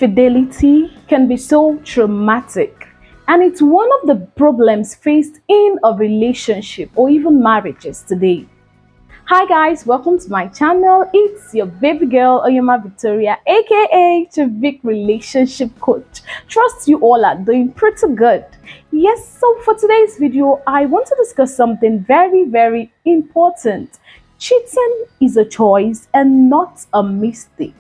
Infidelity can be so traumatic, and it's one of the problems faced in a relationship or even marriages today. Hi guys, welcome to my channel. It's your baby girl Oyema Victoria, aka Chivik Relationship Coach. Trust you all are doing pretty good. Yes, so for today's video, I want to discuss something very important. Cheating is a choice and not a mistake.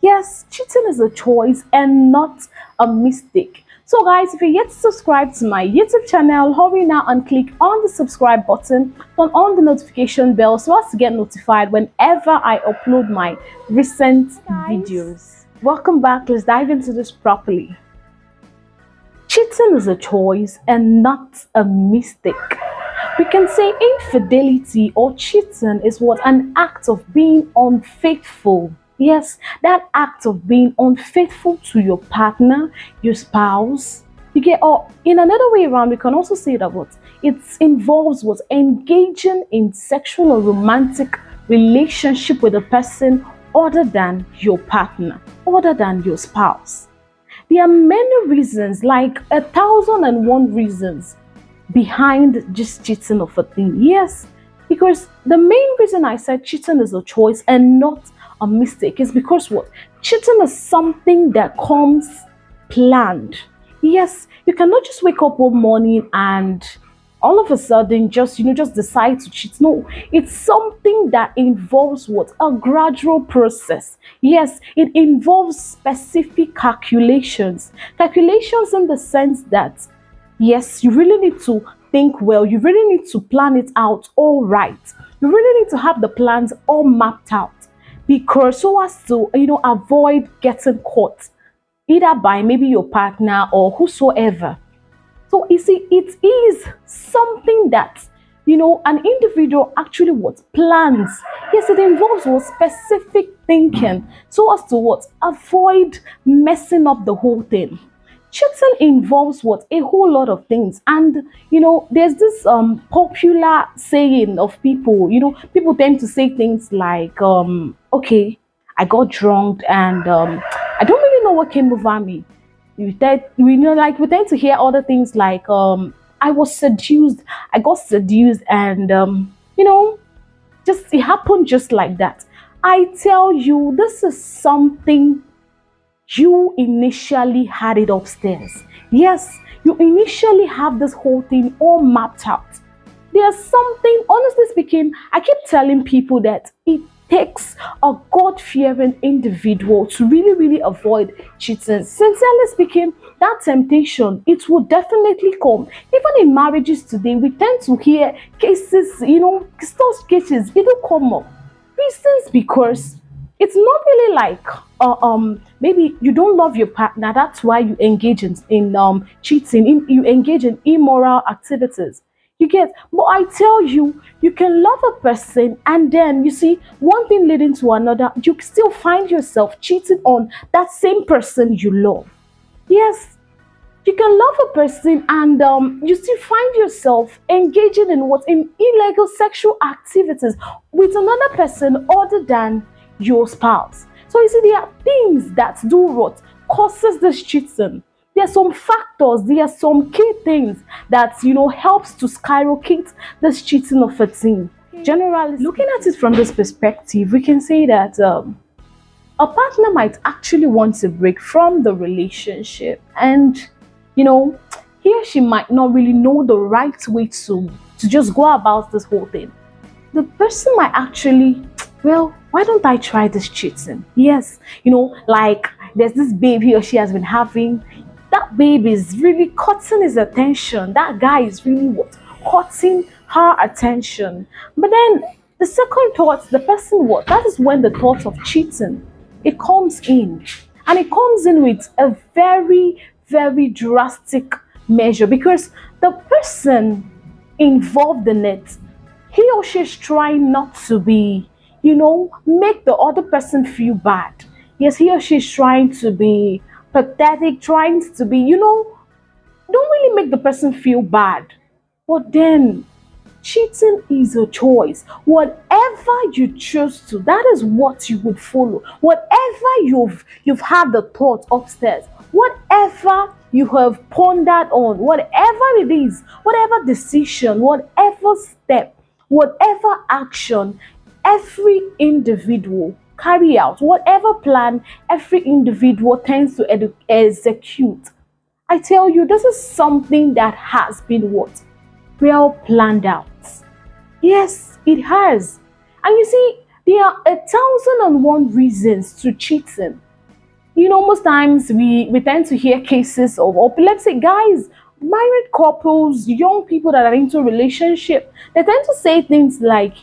Yes, cheating is a choice and not a mistake. So guys, if you're yet to subscribe to my YouTube channel, hurry now and click on the subscribe button, turn on the notification bell so as to get notified whenever I upload my recent videos. Welcome back. Let's dive into this properly. Cheating is a choice and not a mistake. We can say infidelity or cheating is what an act of being unfaithful. Yes, that act of being unfaithful to your partner, your spouse. You get, or in another way around, we can also say that what it involves was engaging in sexual or romantic relationship with a person other than your partner, other than your spouse. There are many reasons, like 1,001 reasons behind just cheating of a thing. Yes, because the main reason I said cheating is a choice and not a mistake is because what? Cheating is something that comes planned. Yes, you cannot just wake up one morning and all of a sudden just decide to cheat. No, it's something that involves what? A gradual process. Yes, it involves specific calculations in the sense that yes, you really need to think well, you really need to plan it out all right, you really need to have the plans all mapped out, because so as to avoid getting caught either by maybe your partner or whosoever. So you see, it is something that an individual actually what plans. Yes, it involves what specific thinking so as to what avoid messing up the whole thing. Cheating involves what a whole lot of things, and there's this popular saying of people. People tend to say things like okay, I got drunk and I don't really know what came over me. We tend to hear other things like I was seduced, I got seduced, and just it happened just like that. I tell you, this is something you initially had it upstairs. Yes, you initially have this whole thing all mapped out. There's something, honestly speaking, I keep telling people that it takes a God-fearing individual to really avoid cheating. Sincerely speaking, that temptation, it will definitely come. Even in marriages today, we tend to hear cases, those cases, they do come up. Reasons because it's not really like maybe you don't love your partner, that's why you engage in cheating, you engage in immoral activities. You get, but I tell you, you can love a person and then you see one thing leading to another, you still find yourself cheating on that same person you love. Yes, you can love a person and you still find yourself engaging in illegal sexual activities with another person other than your spouse. So you see, there are things that do what causes this cheating. There are some factors, there are some key things that helps to skyrocket this cheating of a thing. Generally, looking at it from this perspective, we can say that a partner might actually want to break from the relationship, and he or she might not really know the right way to just go about this whole thing. The person might actually, well, why don't I try this cheating? Yes, like there's this babe he or she has been having. That babe is really cutting his attention. That guy is really what? Cutting her attention. But then the second thought, the person what? That is when the thought of cheating, it comes in. And it comes in with a very drastic measure, because the person involved in it, he or she is trying not to be, make the other person feel bad. Yes, he or she is trying to be pathetic, trying to be, don't really make the person feel bad. But then Cheating is a choice. Whatever you choose to, that is what you would follow. Whatever you've had the thought upstairs, whatever you have pondered on, whatever it is, whatever decision, whatever step, whatever action, every individual carry out, whatever plan every individual tends to execute. I tell you, this is something that has been what? Well planned out. Yes, it has. And you see, there are 1,001 reasons to cheating. Most times we tend to hear cases of, or let's say, guys, married couples, young people that are into a relationship, they tend to say things like,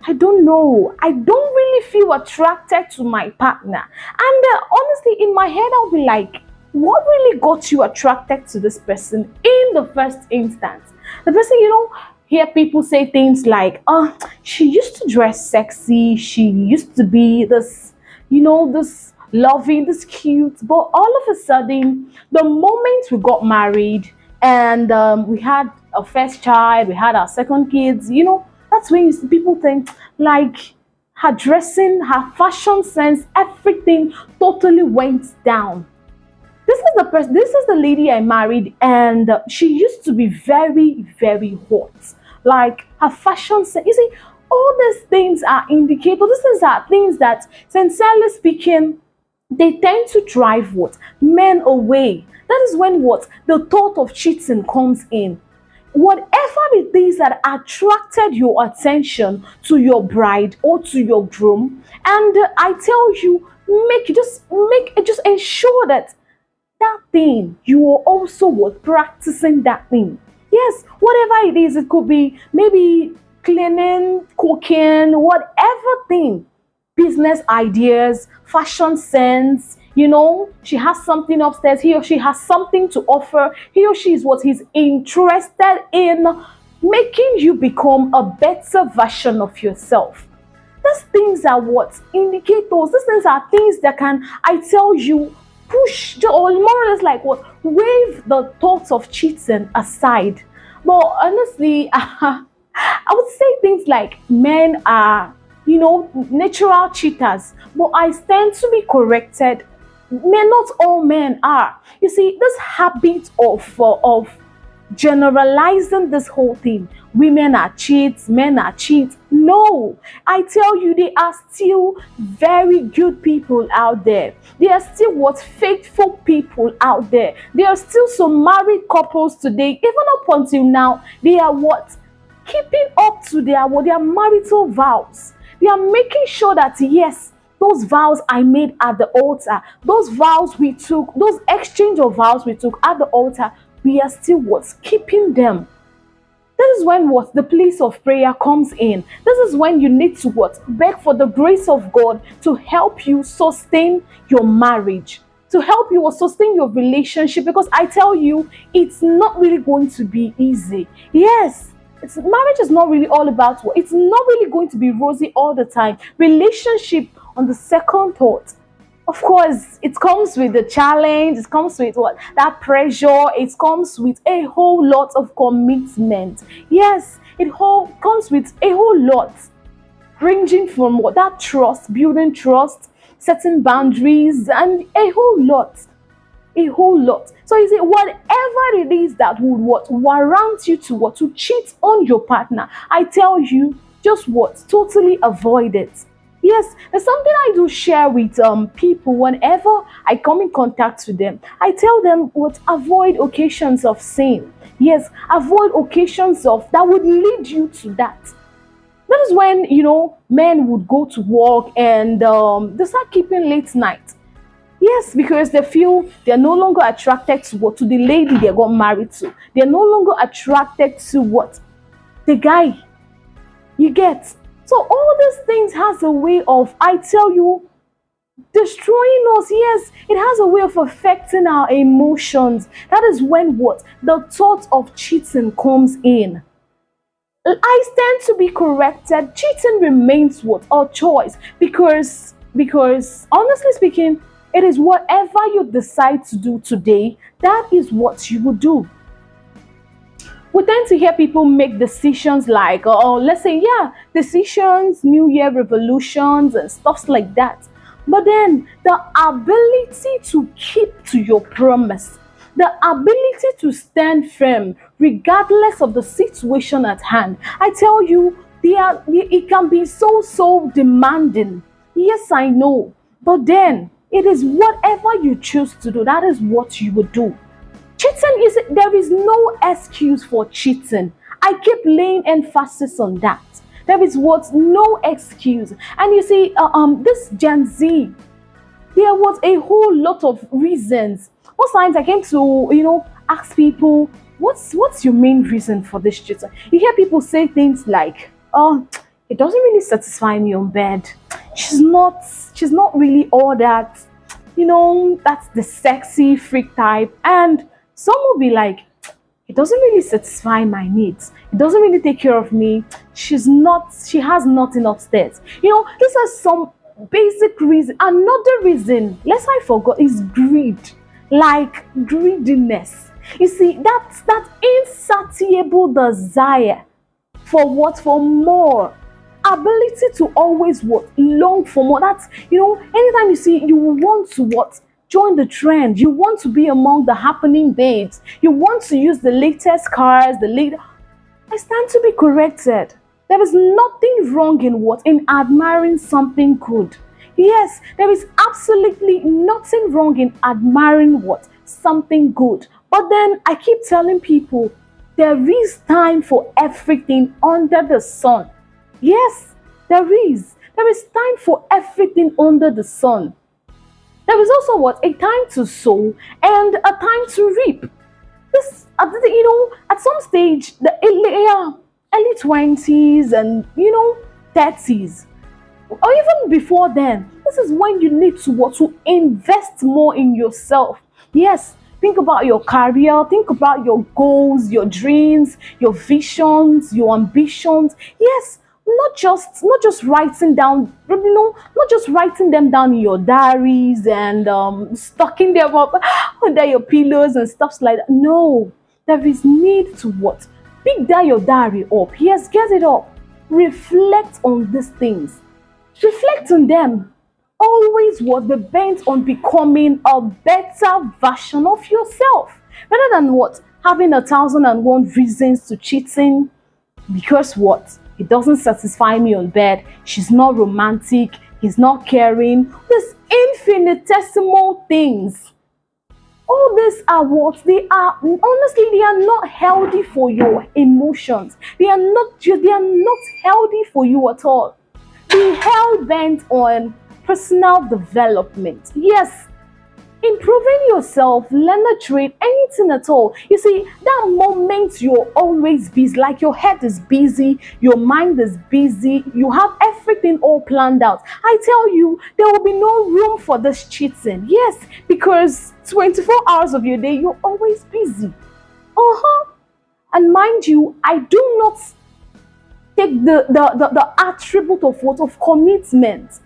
I don't know, I don't really feel attracted to my partner. And honestly, in my head, I'll be like, what really got you attracted to this person in the first instance? The person, hear people say things like, she used to dress sexy, she used to be this, this loving, this cute, but all of a sudden, the moment we got married and we had a first child, we had our second kids, that's when people think like her dressing, her fashion sense, everything totally went down. This is the person, this is the lady I married, and she used to be very, very hot. Like her fashion sense, you see, all these things are indicators. These are things that, sincerely speaking, they tend to drive what? Men away. That is when what? The thought of cheating comes in. Whatever it is that attracted your attention to your bride or to your groom, and I tell you, just ensure that thing you are also what? Practicing that thing. Yes, whatever it is, it could be maybe cleaning, cooking, whatever thing, business ideas, fashion sense. She has something upstairs, he or she has something to offer, he or she is what he's interested in making you become a better version of yourself. These things are what? Indicators. These things are things that can, I tell you, push, or more or less like what? Wave the thoughts of cheating aside. But honestly, I would say things like men are, natural cheaters. But I stand to be corrected. Not all men are. You see, this habit of generalizing this whole thing, women are cheats, men are cheats. No, I tell you, there are still very good people out there. There are still what? Faithful people out there. There are still some married couples today, even up until now, they are what? Keeping up to their marital vows. They are making sure that, yes, those vows I made at the altar, those vows we took, those exchange of vows we took at the altar, we are still what? Keeping them. This is when what? The place of prayer comes in. This is when you need to what? Beg for the grace of God to help you sustain your marriage, to help you sustain your relationship, because I tell you, it's not really going to be easy. Yes, marriage is not really all about what? It's not really going to be rosy all the time. Relationship, on the second thought, of course, it comes with the challenge, it comes with what? That pressure, it comes with a whole lot of commitment. Yes, it comes with a whole lot, ranging from what? That trust, building trust, setting boundaries, and a whole lot. A whole lot. So you see, whatever it is that would what? Warrant you to what? To cheat on your partner, I tell you, just what? Totally avoid it. Yes, there's something I do share with people whenever I come in contact with them. I tell them what? Avoid occasions of sin. Yes, avoid occasions of that would lead you to that. That is when, men would go to work and they start keeping late night. Yes, because they feel they're no longer attracted to what? To the lady they got married to. They're no longer attracted to what? The guy. You get? So all these things has a way of, I tell you, destroying us. Yes, it has a way of affecting our emotions. That is when what? The thought of cheating comes in. I stand to be corrected. Cheating remains what? A choice. Because honestly speaking, it is whatever you decide to do today, that is what you will do. We tend to hear people make decisions like, oh, let's say, yeah, decisions, New Year resolutions, and stuffs like that. But then the ability to keep to your promise, the ability to stand firm regardless of the situation at hand. I tell you, it can be so demanding. Yes, I know. But then it is whatever you choose to do, that is what you would do. Cheating is there is no excuse for cheating. I keep laying emphasis on that. There is what no excuse. And you see, this Gen Z, there was a whole lot of reasons. Most times I came to, ask people, what's your main reason for this cheating? You hear people say things like, oh, it doesn't really satisfy me on bed. She's not really all that, that's the sexy freak type. And some will be like, it doesn't really satisfy my needs. It doesn't really take care of me. She has nothing upstairs. These are some basic reason. Another reason, lest I forgot, is greed. Like greediness. You see, that's that insatiable desire for what? For more. Ability to always what? Long for more. That's, anytime you see, you want to what? Join the trend. You want to be among the happening babes. You want to use the latest cars, I stand to be corrected. There is nothing wrong in what? In admiring something good. Yes, there is absolutely nothing wrong in admiring what? Something good. But then I keep telling people, there is time for everything under the sun. Yes, there is. There is time for everything under the sun. There is also what? A time to sow and a time to reap. This, at some stage, the early 20s and, 30s, or even before then, this is when you need to what? To invest more in yourself. Yes, think about your career, think about your goals, your dreams, your visions, your ambitions. Yes, not just writing down, not just writing them down in your diaries and stocking them up under your pillows and stuff like that. No, there is need to what? Pick that your diary up. Yes, get it up. Reflect on these things. Reflect on them. Always what? Be bent on becoming a better version of yourself, rather than what? Having 1,001 reasons to cheating because what? It doesn't satisfy me on bed. She's not romantic. He's not caring. These infinitesimal things. All these are what? They are, honestly, they are not healthy for your emotions. They are not healthy for you at all. Be hell bent on personal development. Yes, improving yourself, learn a trade, anything at all. You see, that moment you're always busy, like your head is busy, your mind is busy, you have everything all planned out. I tell you, there will be no room for this cheating. Yes, because 24 hours of your day, you're always busy. And mind you, I do not take the attribute of what? Of commitment.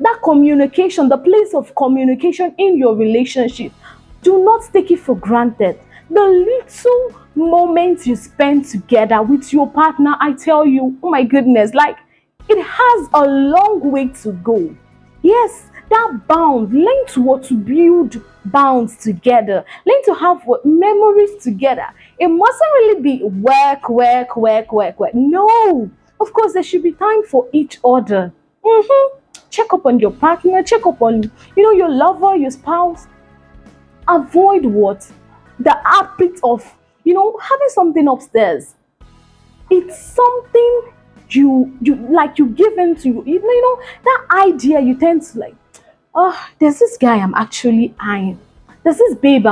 That communication, the place of communication in your relationship, do not take it for granted. The little moments you spend together with your partner, I tell you, oh my goodness, like it has a long way to go. Yes, that bond, learn to what? To build bonds together, learn to have what? Memories together. It mustn't really be work. No, of course, there should be time for each other. Check up on your partner, check up on, your lover, your spouse. Avoid what? The habit of, having something upstairs. It's something you give into you. That idea you tend to like, oh, there's this guy I'm actually eyeing. There's this babe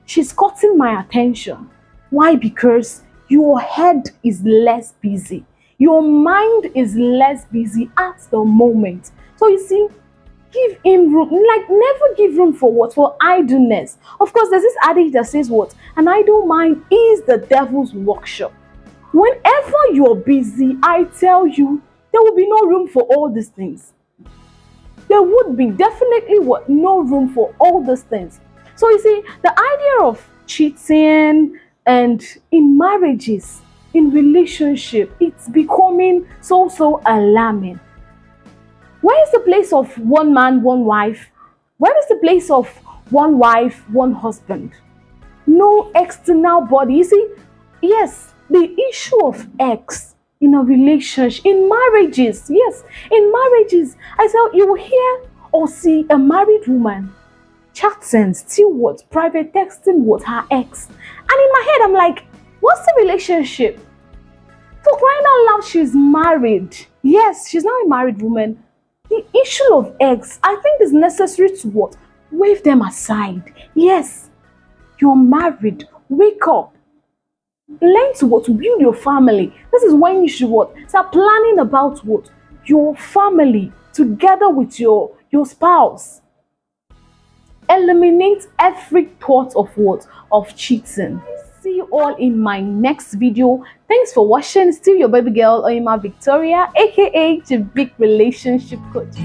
she's cutting my attention. Why? Because your head is less busy. Your mind is less busy at the moment. So you see, give him room. Like, never give room for what? For idleness. Of course, there's this adage that says what? An idle mind is the devil's workshop. Whenever you're busy, I tell you, there will be no room for all these things. There would be definitely no room for all these things. So you see, the idea of cheating, And in marriages, in relationship, it's becoming so alarming. Where is the place of one man, one wife? Where is the place of one wife, one husband? No external body. You see, yes, the issue of X in a relationship, in marriages, yes, in marriages, I said you will hear or see a married woman chatting, still what, private texting with her ex. And in my head, I'm like, what's the relationship? For crying out loud, she's married. Yes, she's now a married woman. The issue of ex, I think, is necessary to what? Wave them aside. Yes, you're married. Wake up. Learn to what? To build your family. This is when you should what? Start planning about what? Your family together with your spouse. Eliminate every thought of what? Of cheating. See you all in my next video. Thanks for watching. Still your baby girl Oyinma Victoria, aka the Big Relationship Coach.